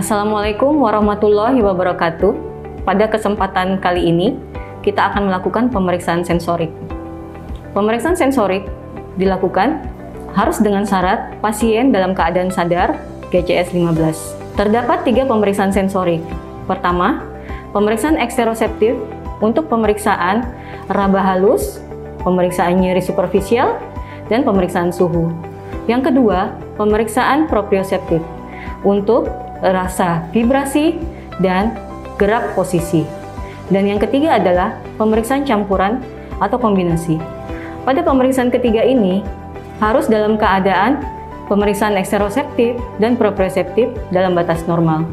Assalamualaikum warahmatullahi wabarakatuh. Pada kesempatan kali ini, kita akan melakukan pemeriksaan sensorik. Pemeriksaan sensorik dilakukan harus dengan syarat pasien dalam keadaan sadar GCS 15. Terdapat 3 pemeriksaan sensorik. Pertama, pemeriksaan eksteroseptif untuk pemeriksaan raba halus, pemeriksaan nyeri superficial, dan pemeriksaan suhu. Yang kedua, pemeriksaan proprioseptif untuk rasa vibrasi dan gerak posisi. Dan yang ketiga adalah pemeriksaan campuran atau kombinasi. Pada pemeriksaan ketiga ini harus dalam keadaan pemeriksaan eksteroseptif dan proprioseptif dalam batas normal.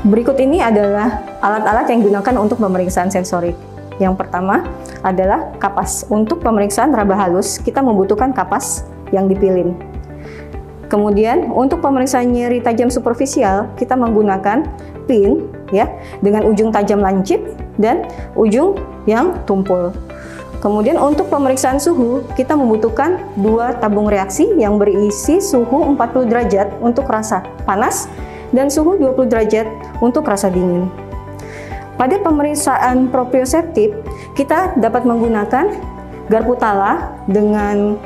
Berikut ini adalah alat-alat yang digunakan untuk pemeriksaan sensorik. Yang pertama adalah kapas. Untuk pemeriksaan raba halus, kita membutuhkan kapas yang dipilin. Kemudian untuk pemeriksaan nyeri tajam superficial, kita menggunakan pin ya dengan ujung tajam lancip dan ujung yang tumpul. Kemudian untuk pemeriksaan suhu, kita membutuhkan 2 tabung reaksi yang berisi suhu 40 derajat untuk rasa panas dan suhu 20 derajat untuk rasa dingin. Pada pemeriksaan proprioseptif, kita dapat menggunakan garpu tala dengan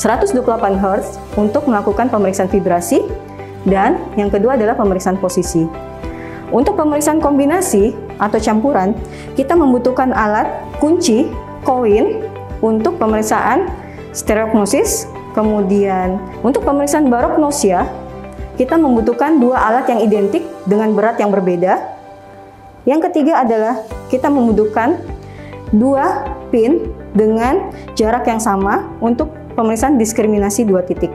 128 Hz untuk melakukan pemeriksaan vibrasi, dan yang kedua adalah pemeriksaan posisi. Untuk pemeriksaan kombinasi atau campuran, kita membutuhkan alat kunci koin untuk pemeriksaan stereognosis. Kemudian untuk pemeriksaan barognosia, kita membutuhkan 2 alat yang identik dengan berat yang berbeda. Yang ketiga adalah kita membutuhkan 2 pin dengan jarak yang sama untuk pemeriksaan diskriminasi 2 titik.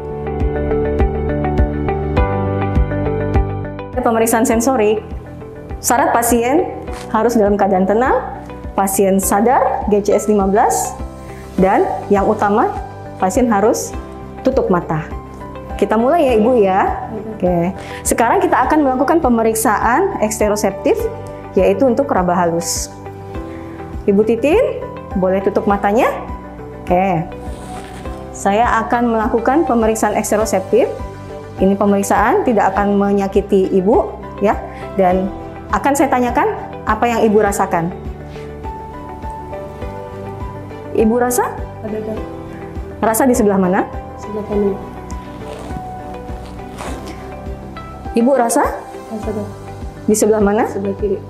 Pemeriksaan sensorik, syarat pasien harus dalam keadaan tenang, pasien sadar GCS 15, dan yang utama pasien harus tutup mata. Kita mulai ya Ibu ya. Oke. Sekarang kita akan melakukan pemeriksaan eksteroseptif, yaitu untuk raba halus. Ibu Titin, boleh tutup matanya? Oke. Saya akan melakukan pemeriksaan eksteroseptif. Ini pemeriksaan tidak akan menyakiti Ibu ya, dan akan saya tanyakan apa yang Ibu rasakan. Ibu rasa? Ada. Rasa di sebelah mana? Sebelah kanan. Ibu rasa? Rasa Di sebelah mana? sebelah kiri.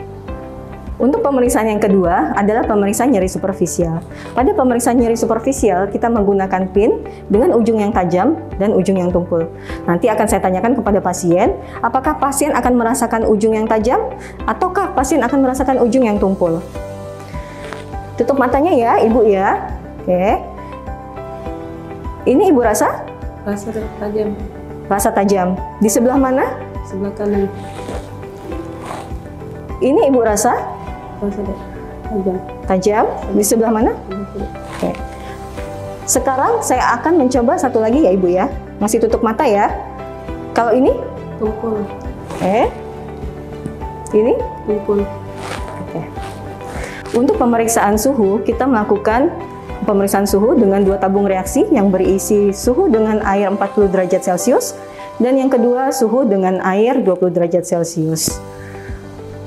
Untuk pemeriksaan yang kedua adalah pemeriksaan nyeri superficial. Pada pemeriksaan nyeri superficial, kita menggunakan pin dengan ujung yang tajam dan ujung yang tumpul. Nanti akan saya tanyakan kepada pasien, apakah pasien akan merasakan ujung yang tajam ataukah pasien akan merasakan ujung yang tumpul. Tutup matanya ya, Ibu ya. Oke. Ini Ibu rasa? Rasa tajam. Rasa tajam. Di sebelah mana? Sebelah kanan. Ini Ibu rasa? Rasa tajam. Tajam. Di sebelah mana? Sebelah kiri. Oke. Sekarang saya akan mencoba satu lagi ya Ibu ya. Masih tutup mata ya. Kalau ini? Tumpul. Oke. Ini? Tumpul. Oke. Untuk pemeriksaan suhu, kita melakukan pemeriksaan suhu dengan 2 tabung reaksi yang berisi suhu dengan air 40 derajat Celcius dan yang kedua suhu dengan air 20 derajat Celcius.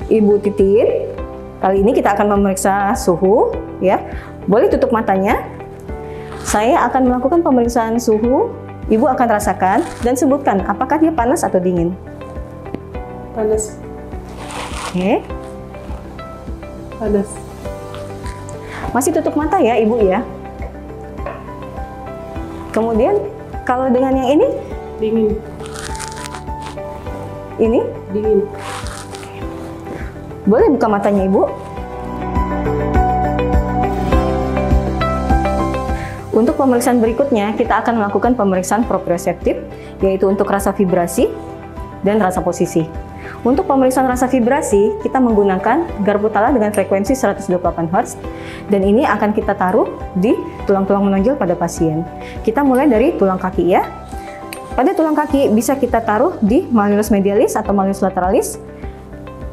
Ibu Titin, kali ini kita akan memeriksa suhu ya. Boleh tutup matanya. Saya akan melakukan pemeriksaan suhu. Ibu akan rasakan dan sebutkan apakah dia panas atau dingin. Panas. Oke. Panas. Masih tutup mata ya Ibu ya. Kemudian kalau dengan yang ini? Dingin. Ini? Dingin. Boleh buka matanya Ibu. Untuk pemeriksaan berikutnya, kita akan melakukan pemeriksaan proprioseptif, yaitu untuk rasa vibrasi dan rasa posisi. Untuk pemeriksaan rasa vibrasi, kita menggunakan garpu tala dengan frekuensi 128 Hz, dan ini akan kita taruh di tulang-tulang menonjol pada pasien. Kita mulai dari tulang kaki ya. Pada tulang kaki bisa kita taruh di malleolus medialis atau malleolus lateralis,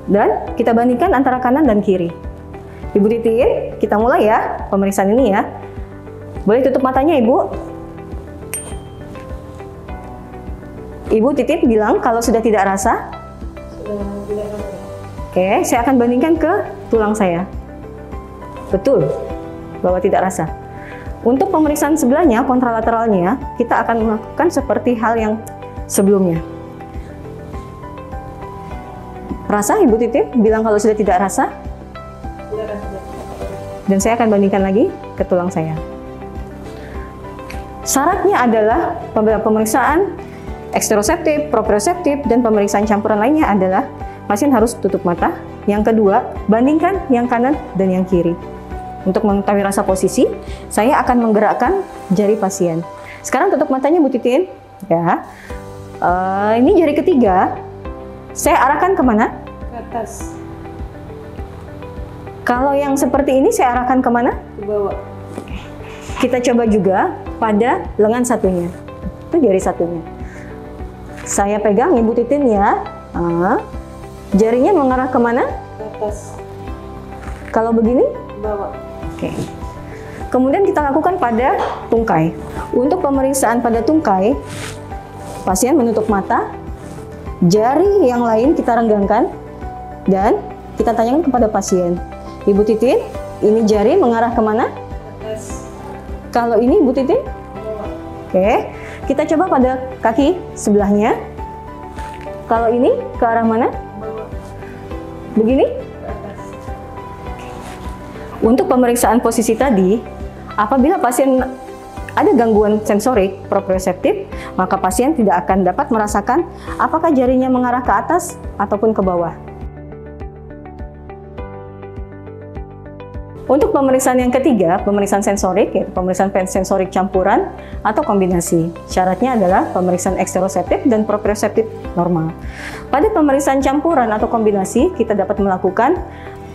dan kita bandingkan antara kanan dan kiri. Ibu Titin, kita mulai ya pemeriksaan ini ya. Boleh tutup matanya Ibu. Ibu Titin bilang kalau sudah tidak rasa. Sudah tidak rasa. Oke, saya akan bandingkan ke tulang saya. Betul, bahwa tidak rasa. Untuk pemeriksaan sebelahnya, kontralateralnya, kita akan melakukan seperti hal yang sebelumnya. Rasa, Ibu Titin bilang kalau sudah tidak rasa. Tidak rasa. Dan saya akan bandingkan lagi ke tulang saya. Syaratnya adalah pemeriksaan eksteroseptif, proprioseptif, dan pemeriksaan campuran lainnya adalah pasien harus tutup mata. Yang kedua, bandingkan yang kanan dan yang kiri. Untuk mengetahui rasa posisi, saya akan menggerakkan jari pasien. Sekarang tutup matanya, Bu Titin. Ya. Ini jari ketiga. Saya arahkan kemana? Ke atas. Kalau yang seperti ini saya arahkan kemana? Ke bawah. Kita coba juga pada lengan satunya. Itu jari satunya. Saya pegang Ibu Titin ya. Jarinya mengarah kemana? Ke atas. Kalau begini? Ke bawah. Oke. Kemudian kita lakukan pada tungkai. Untuk pemeriksaan pada tungkai, pasien menutup mata, jari yang lain kita renggangkan, dan kita tanyakan kepada pasien, Ibu Titin, ini jari mengarah kemana? Ke atas. Kalau ini Ibu Titin? Ke bawah. Oke. Kita coba pada kaki sebelahnya. Kalau ini ke arah mana? Ke bawah. Begini? Ke atas. Untuk pemeriksaan posisi tadi, apabila pasien ada gangguan sensorik proprioseptif, maka pasien tidak akan dapat merasakan apakah jarinya mengarah ke atas ataupun ke bawah. Untuk pemeriksaan yang ketiga, pemeriksaan sensorik, yaitu pemeriksaan sensorik campuran atau kombinasi. Syaratnya adalah pemeriksaan eksteroseptif dan proprioseptif normal. Pada pemeriksaan campuran atau kombinasi, kita dapat melakukan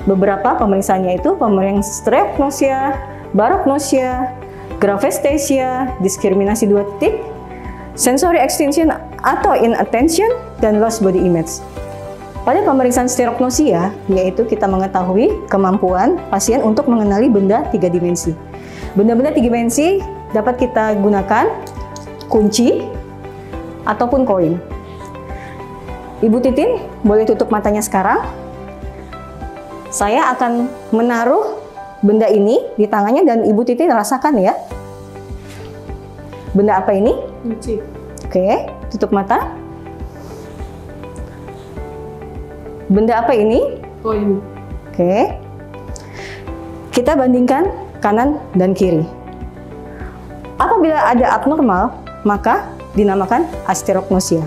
beberapa pemeriksaan, yaitu pemeriksaan stereognosia, barognosia, graphesthesia, diskriminasi 2 titik, sensory extension atau inattention, dan lost body image. Pada pemeriksaan stereognosia, yaitu kita mengetahui kemampuan pasien untuk mengenali benda 3 dimensi. Benda-benda 3 dimensi dapat kita gunakan kunci ataupun koin. Ibu Titin, boleh tutup matanya sekarang. Saya akan menaruh benda ini di tangannya dan Ibu Titin rasakan ya. Benda apa ini? Kunci. Oke, tutup mata. Benda apa ini? Koin. Oke. Kita bandingkan kanan dan kiri. Apabila ada abnormal, maka dinamakan asterognosia.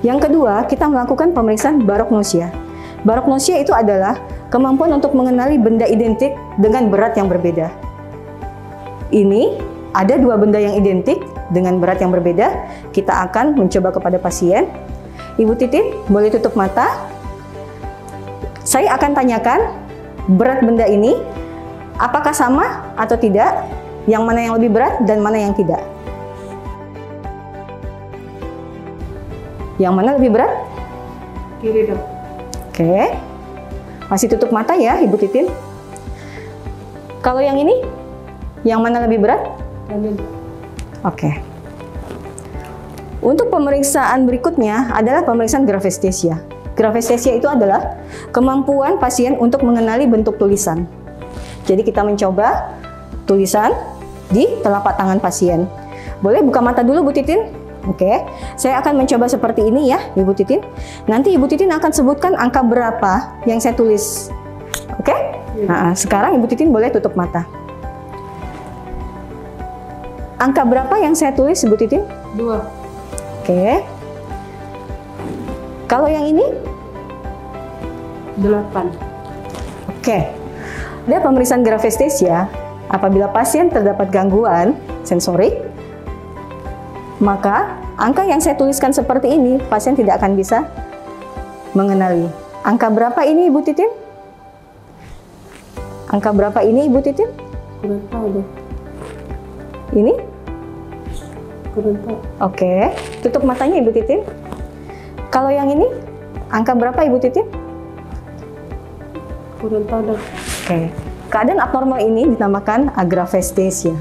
Yang kedua, kita melakukan pemeriksaan barognosia. Barognosia itu adalah kemampuan untuk mengenali benda identik dengan berat yang berbeda. Ini ada 2 benda yang identik dengan berat yang berbeda. Kita akan mencoba kepada pasien. Ibu Titin, boleh tutup mata. Saya akan tanyakan berat benda ini apakah sama atau tidak, yang mana yang lebih berat dan mana yang tidak. Yang mana lebih berat? Kiri, Dok. Oke. Masih tutup mata ya, Ibu Titin. Kalau yang ini, yang mana lebih berat? Kanan. Oke. Untuk pemeriksaan berikutnya adalah pemeriksaan graphesthesia. Graphesthesia itu adalah kemampuan pasien untuk mengenali bentuk tulisan. Jadi kita mencoba tulisan di telapak tangan pasien. Boleh buka mata dulu, Bu Titin? Oke. Saya akan mencoba seperti ini ya, Ibu Titin. Nanti Ibu Titin akan sebutkan angka berapa yang saya tulis. Oke? Nah, sekarang Ibu Titin boleh tutup mata. Angka berapa yang saya tulis, Ibu Titin? 2. Oke. Kalau yang ini? 8. Oke. Ada pemeriksaan graphesthesia. Apabila pasien terdapat gangguan sensorik, maka angka yang saya tuliskan seperti ini, pasien tidak akan bisa mengenali. Angka berapa ini, Ibu Titin? Angka berapa ini, Ibu Titin? Kurang tahu, Dok. Ini? Kurang tahu. Oke. Tutup matanya, Ibu Titin. Kalau yang ini, angka berapa, Ibu Titin? Kurang tahu, Dok. Oke. Keadaan abnormal ini dinamakan agraphesthesia.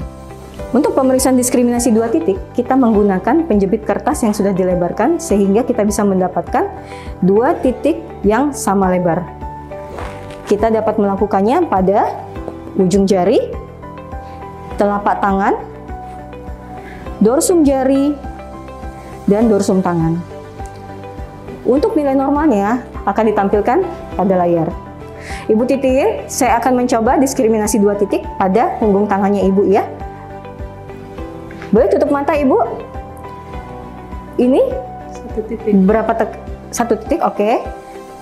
Untuk pemeriksaan diskriminasi 2 titik, kita menggunakan penjepit kertas yang sudah dilebarkan sehingga kita bisa mendapatkan 2 titik yang sama lebar. Kita dapat melakukannya pada ujung jari, telapak tangan, dorsum jari, dan dorsum tangan. Untuk nilai normalnya akan ditampilkan pada layar. Ibu Titin, saya akan mencoba diskriminasi 2 titik pada punggung tangannya Ibu ya. Boleh tutup mata Ibu? Ini 1 titik. berapa 1 titik? Oke.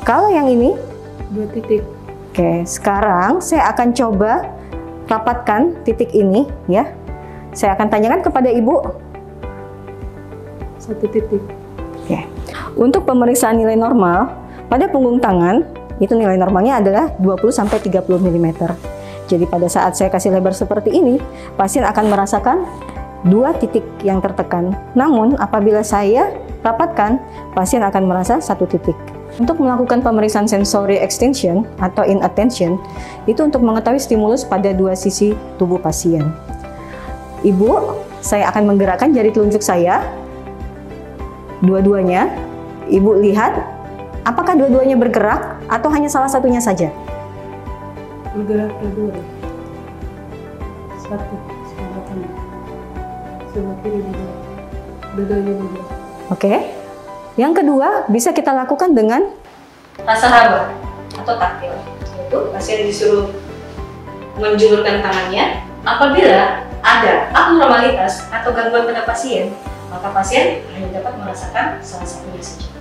Kalau yang ini 2 titik. Oke, sekarang saya akan coba rapatkan titik ini ya. Saya akan tanyakan kepada Ibu. 1 titik. Oke. Untuk pemeriksaan nilai normal pada punggung tangan, itu nilai normalnya adalah 20-30 mm. Jadi pada saat saya kasih lebar seperti ini, pasien akan merasakan 2 titik yang tertekan. Namun apabila saya rapatkan, pasien akan merasa 1 titik. Untuk melakukan pemeriksaan sensory extension atau inattention, itu untuk mengetahui stimulus pada 2 sisi tubuh pasien. Ibu, saya akan menggerakkan jari telunjuk saya, dua-duanya. Ibu lihat, apakah dua-duanya bergerak atau hanya salah satunya saja? Bergerak kedua. 1 sebelah kanan. Sebelah kiri juga. Dadanya juga. Oke. Yang kedua, bisa kita lakukan dengan rasa raba atau taktil. Yaitu pasien disuruh menjulurkan tangannya. Apabila ada abnormalitas atau gangguan pada pasien, maka pasien hanya dapat merasakan salah satunya saja.